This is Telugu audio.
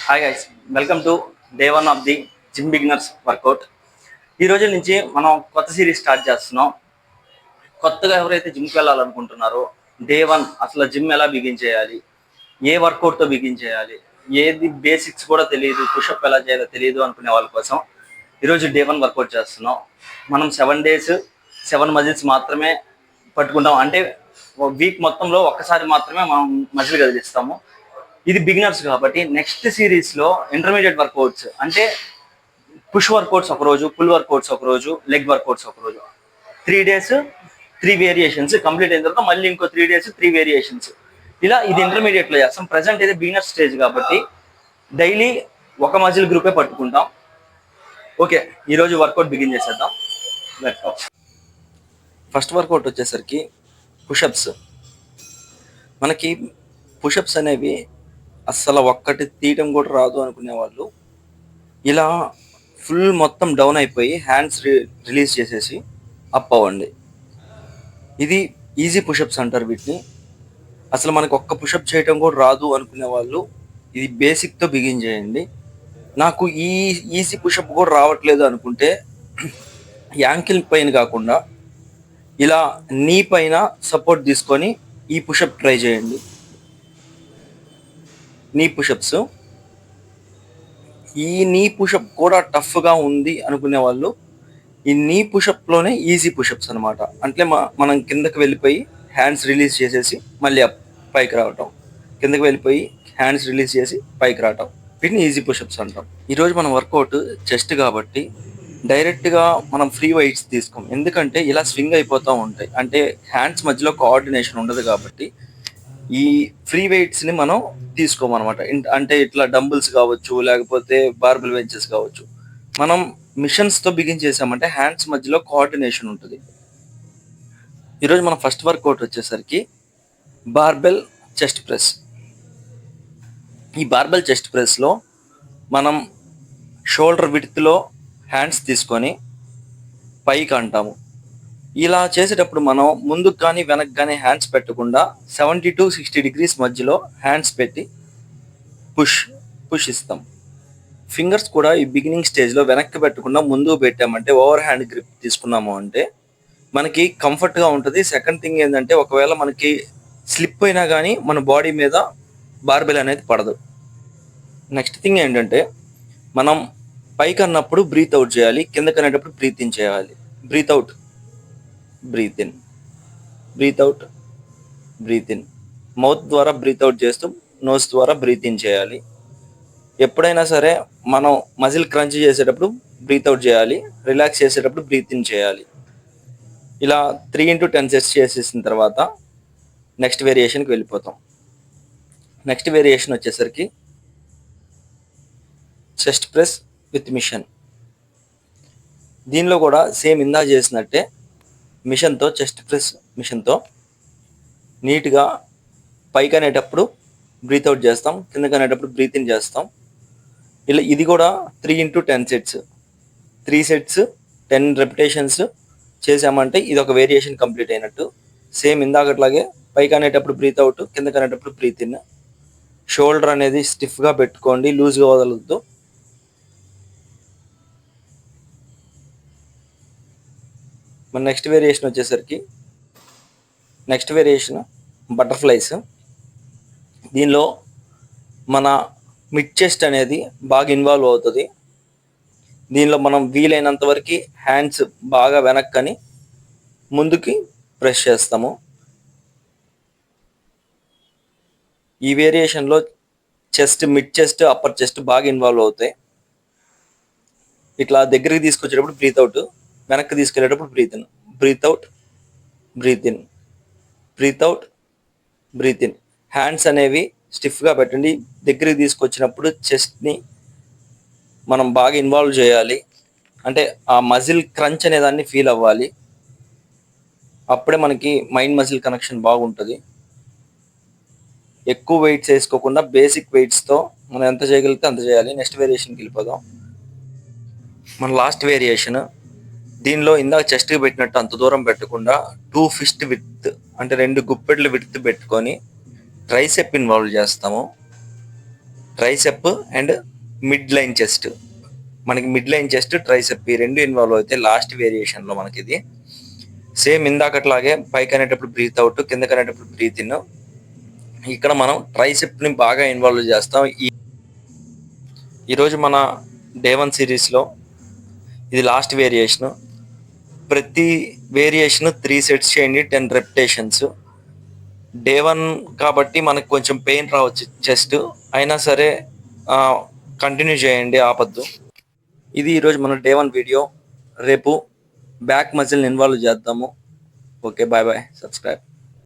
Hi guys, welcome to day one of the gym beginners workout. ఈ రోజు నుంచి మనం కొత్త సిరీస్ స్టార్ట్ చేస్తున్నాం. కొత్తగా ఎవరైతే జిమ్కి వెళ్ళాలనుకుంటున్నారో డే వన్ అసలు జిమ్ ఎలా బిగిన్ చేయాలి, ఏ వర్కౌట్తో బిగిన్ చేయాలి, ఏది బేసిక్స్ కూడా తెలియదు, పుషప్ ఎలా చేయాలో తెలియదు అనుకునే వాళ్ళ కోసం ఈరోజు డే వన్ వర్కౌట్ చేస్తున్నాం. మనం 7 days 7 మజిల్స్ మాత్రమే పట్టుకుంటాం. అంటే వీక్ మొత్తంలో ఒక్కసారి మాత్రమే మనం మజిల్ కదిలిస్తాము. ఇది బిగినర్స్ కాబట్టి నెక్స్ట్ సిరీస్లో ఇంటర్మీడియట్ వర్కౌట్స్ అంటే పుష్ వర్కౌట్స్ ఒకరోజు, పుల్ వర్కౌట్స్ ఒకరోజు, లెగ్ వర్కౌట్స్ ఒకరోజు, 3 days 3 వేరియేషన్స్ కంప్లీట్ అయిన తర్వాత మళ్ళీ ఇంకో 3 days 3 వేరియేషన్స్. ఇలా ఇది ఇంటర్మీడియట్లో చేస్తాం. ప్రజెంట్ అయితే బిగినర్ స్టేజ్ కాబట్టి డైలీ ఒక మజిల్ గ్రూపే పట్టుకుంటాం. ఓకే, ఈరోజు వర్కౌట్ బిగిన్ చేసేద్దాం. ఫస్ట్ వర్కౌట్ వచ్చేసరికి పుషప్స్. మనకి పుషప్స్ అనేవి అస్సలు ఒక్కటి తీయటం కూడా రాదు అనుకునే వాళ్ళు ఇలా ఫుల్ మొత్తం డౌన్ అయిపోయి హ్యాండ్స్ రిలీజ్ చేసేసి అప్ అవ్వండి. ఇది ఈజీ పుషప్స్ అంటారు వీటిని. అసలు మనకు ఒక్క పుషప్ చేయటం కూడా రాదు అనుకునే వాళ్ళు ఇది బేసిక్తో బిగిన్ చేయండి. నాకు ఈ ఈజీ పుషప్ కూడా రావట్లేదు అనుకుంటే యాంకిల్ పైన కాకుండా ఇలా నీ పైన సపోర్ట్ తీసుకొని ఈ పుషప్ ట్రై చేయండి. నీ పుషప్స్. ఈ నీ పుషప్ కూడా టఫ్గా ఉంది అనుకునే వాళ్ళు ఈ నీ పుషప్లోనే ఈజీ పుషప్స్ అనమాట. అంటే మనం కిందకి వెళ్ళిపోయి హ్యాండ్స్ రిలీజ్ చేసేసి మళ్ళీ పైకి రావటం, కిందకి వెళ్ళిపోయి హ్యాండ్స్ రిలీజ్ చేసి పైకి రావటం, వీటిని ఈజీ పుషప్స్ అంటాం. ఈరోజు మన వర్కౌట్ చెస్ట్ కాబట్టి డైరెక్ట్గా మనం ఫ్రీ వెయిట్స్ తీసుకోం. ఎందుకంటే ఇలా స్వింగ్ అయిపోతూ ఉంటాయి, అంటే హ్యాండ్స్ మధ్యలో కోఆర్డినేషన్ ఉండదు కాబట్టి ఈ ఫ్రీ వెయిట్స్ని మనం తీసుకోమన్నమాట. అంటే ఇట్లా డంబుల్స్ కావచ్చు, లేకపోతే బార్బెల్ బెంచెస్ కావచ్చు. మనం మిషన్స్తో బిగిన్ చేసామంటే హ్యాండ్స్ మధ్యలో కోఆర్డినేషన్ ఉంటుంది. ఈరోజు మన ఫస్ట్ వర్కౌట్ వచ్చేసరికి బార్బెల్ చెస్ట్ ప్రెస్. ఈ బార్బెల్ చెస్ట్ ప్రెస్లో మనం షోల్డర్ విడ్త్లో హ్యాండ్స్ తీసుకొని పైకి అంటాము. ఇలా చేసేటప్పుడు మనం ముందుకు కానీ వెనక్కి కానీ హ్యాండ్స్ పెట్టకుండా 70 to 60 degrees మధ్యలో హ్యాండ్స్ పెట్టి పుష్ ఇస్తాం. ఫింగర్స్ కూడా ఈ బిగినింగ్ స్టేజ్లో వెనక్కి పెట్టకుండా ముందుకు పెట్టామంటే ఓవర్ హ్యాండ్ గ్రిప్ తీసుకున్నాము అంటే మనకి కంఫర్ట్గా ఉంటుంది. సెకండ్ థింగ్ ఏంటంటే ఒకవేళ మనకి స్లిప్ అయినా కానీ మన బాడీ మీద బార్బెల్ అనేది పడదు. నెక్స్ట్ థింగ్ ఏంటంటే మనం పైకి అన్నప్పుడు బ్రీత్ అవుట్ చేయాలి, కిందకి అనేటప్పుడు బ్రీత్ ఇన్ చేయాలి. Breathe out, breath in, breath out, breath in. Mouth ద్వారా బ్రీత్ అవుట్ చేస్తూ నోస్ ద్వారా బ్రీత్ ఇన్ చేయాలి. ఎప్పుడైనా సరే మనం మజిల్ క్రంచ్ చేసేటప్పుడు బ్రీత్ అవుట్ చేయాలి, రిలాక్స్ చేసేటప్పుడు బ్రీత్ ఇన్ చేయాలి. ఇలా 3 into 10 sets చేసేసిన తర్వాత నెక్స్ట్ వేరియేషన్కి వెళ్ళిపోతాం. నెక్స్ట్ వేరియేషన్ వచ్చేసరికి చెస్ట్ ప్రెస్ విత్ మిషన్. దీనిలో కూడా సేమ్ ఇందా చేసినట్టే మిషన్తో, చెస్ట్ ప్రెస్ మిషన్తో నీట్గా పైకి అనేటప్పుడు బ్రీత్ అవుట్ చేస్తాం, కిందకి అనేటప్పుడు బ్రీత్ ఇన్ చేస్తాం. ఇలా ఇది కూడా 3 into 10 sets, 3 sets 10 repetitions చేసామంటే ఇది ఒక వేరియేషన్ కంప్లీట్ అయినట్టు. సేమ్ ఇందాకట్లాగే పైకి అనేటప్పుడు బ్రీత్ అవుట్, కిందకి అనేటప్పుడు బ్రీత్ ఇన్. షోల్డర్ అనేది స్టిఫ్గా పెట్టుకోండి, లూజ్గా వదలొద్దు. మన నెక్స్ట్ వేరియేషన్ వచ్చేసరికి బటర్ఫ్లైస్. దీనిలో మన మిడ్ చెస్ట్ అనేది బాగా ఇన్వాల్వ్ అవుతుంది. దీనిలో మనం వీలైనంత వరకు హ్యాండ్స్ బాగా వెనక్కని ముందుకి ప్రెస్ చేస్తాము. ఈ వేరియేషన్లో chest, mid chest, upper chest బాగా ఇన్వాల్వ్ అవుతాయి. ఇట్లా దగ్గరికి తీసుకొచ్చేటప్పుడు బ్రీత్ అవుట్, వెనక్కి తీసుకెళ్ళేటప్పుడు breath in, breath out, breath in, breath out, breath in. Hands అనేవి స్టిఫ్గా పెట్టండి. దగ్గరికి తీసుకొచ్చినప్పుడు చెస్ట్ని మనం బాగా ఇన్వాల్వ్ చేయాలి, అంటే ఆ మజిల్ క్రంచ్ అనే దాన్ని ఫీల్ అవ్వాలి. అప్పుడే మనకి మైండ్ మజిల్ కనెక్షన్ బాగుంటుంది. ఎక్కువ వెయిట్స్ వేసుకోకుండా బేసిక్ వెయిట్స్తో మనం ఎంత చేయగలిగితే అంత చేయాలి. నెక్స్ట్ వేరియేషన్కి వెళ్ళిపోదాం. మన లాస్ట్ వేరియేషన్. దీనిలో ఇందాక చెస్ట్కి పెట్టినట్టు అంత దూరం పెట్టకుండా 2 fist విడ్త్, అంటే 2 గుప్పెట్ల విడ్త్ పెట్టుకొని ట్రైసెప్ ఇన్వాల్వ్ చేస్తాము. Tricep and mid line chest. మనకి మిడ్ లైన్ చెస్ట్, ట్రైసెప్ ఈ రెండు ఇన్వాల్వ్ అయితే లాస్ట్ వేరియేషన్లో మనకి ఇది సేమ్ ఇందాకట్లాగే పైకి అనేటప్పుడు బ్రీత్ అవుట్, కిందకి అనేటప్పుడు బ్రీత్ ఇన్. ఇక్కడ మనం ట్రైసెప్ని బాగా ఇన్వాల్వ్ చేస్తాం. ఈరోజు మన డే 1 సిరీస్లో ఇది లాస్ట్ వేరియేషన్. ప్రతి వేరియేషన్ 3 సెట్స్ చేయండి, 10 రెపిటేషన్స్. డే 1 కాబట్టి మనకు కొంచెం పెయిన్ రావచ్చు చెస్ట్, అయినా సరే కంటిన్యూ చేయండి, ఆపద్దు. ఇది ఈరోజు మన డే 1 వీడియో. రేపు బ్యాక్ మజిల్ని ఇన్వాల్వ్ చేద్దాము. Okay, bye bye, subscribe.